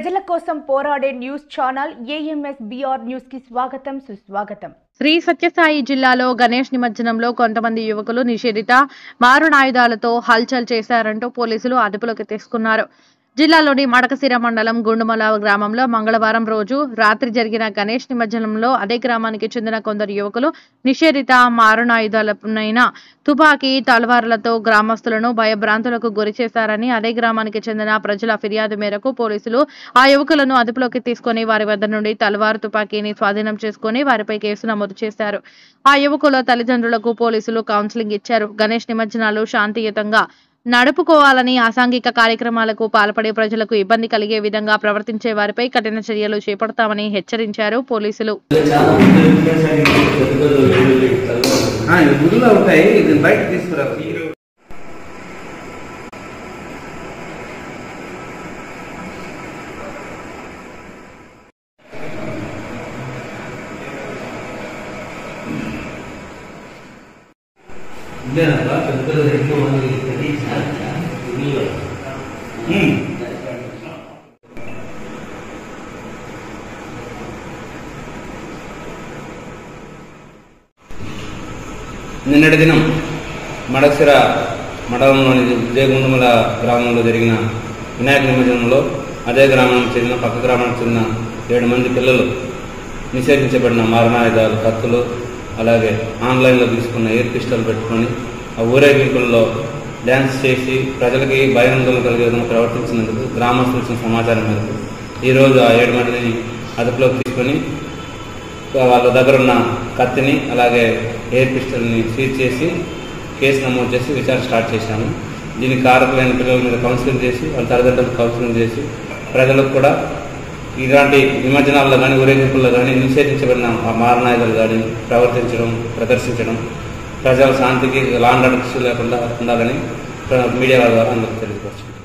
ప్రజల కోసం పోరాడే న్యూస్ ఛానల్ ఏఎంఎస్-బిఆర్ న్యూస్ కి స్వాగతం సుస్వాగతం। శ్రీ సత్యసాయి జిల్లాలో గణేష్ నిమజ్జనంలో కొంతమంది యువకులు నిషేధిత మారణాయుధాలతో హల్చల్ చేశారంటూ పోలీసులు అదుపులోకి తీసుకున్నారు। జిల్లాలోని మడకశిర మండలం గుండుమల గ్రామంలో మంగళవారం రోజు రాత్రి జరిగిన గణేష్ నిమజ్జనంలో అదే గ్రామానికి చెందిన కొందరు యువకులు నిషేధిత మారణాయుధాలైన తుపాకీ తల్వార్లతో గ్రామస్తులను భయభ్రాంతులకు గురి చేశారని అదే గ్రామానికి చెందిన ప్రజల ఫిర్యాదు మేరకు పోలీసులు ఆ యువకులను అదుపులోకి తీసుకుని వారి వద్ద నుండి తల్వార్ తుపాకీని స్వాధీనం చేసుకుని వారిపై కేసు నమోదు చేశారు। ఆ యువకుల తల్లిదండ్రులకు పోలీసులు కౌన్సిలింగ్ ఇచ్చారు। గణేష్ నిమజ్జనాలు శాంతియుతంగా నడుపుకోవాలని, అసాంఘిక కార్యక్రమాలకు పాల్పడే ప్రజలకు ఇబ్బంది కలిగే విధంగా ప్రవర్తించే వారిపై కఠిన చర్యలు చేపడతామని హెచ్చరించారు పోలీసులు। నిన్నటి దినం మడకశిర మండలంలోని గుండుమల గ్రామంలో జరిగిన వినాయక నిమజ్జనంలో అదే గ్రామానికి చెందిన పక్క గ్రామానికి చెందిన 7 మంది పిల్లలు నిషేధించబడిన మారణాయుధాలు, కత్తులు, అలాగే ఆన్లైన్లో తీసుకున్న ఎయిర్ పిస్టల్ పెట్టుకొని ఆ ఊరేగింపుల్లో డ్యాన్స్ చేసి ప్రజలకి భయాందోళన కలిగే విధంగా ప్రవర్తించినందుకు గ్రామస్తులు ఇచ్చిన సమాచారం మేరకు ఈరోజు ఆ 7 మందిని అదుపులోకి తీసుకొని వాళ్ళ దగ్గర ఉన్న కత్తిని అలాగే ఎయిర్ పిస్టల్ని సీజ్ చేసి కేసు నమోదు చేసి విచారణ స్టార్ట్ చేశాము। దీనికి కారకులైన పిల్లల మీద కౌన్సిలింగ్ చేసి వాళ్ళ తల్లిదండ్రులకు కౌన్సిలింగ్ చేసి ప్రజలకు కూడా ఇలాంటి నిమజ్జనాల్లో కానీ ఊరేగింపుల్లో కానీ నిషేధించబడిన మారణాయుధాలు కానీ ప్రదర్శించడం ప్రజల శాంతికి లాండ్ ఆర్డర్స్ లేకుండా ఉండాలని మీడియా ద్వారా అందరికీ తెలియపరచండి।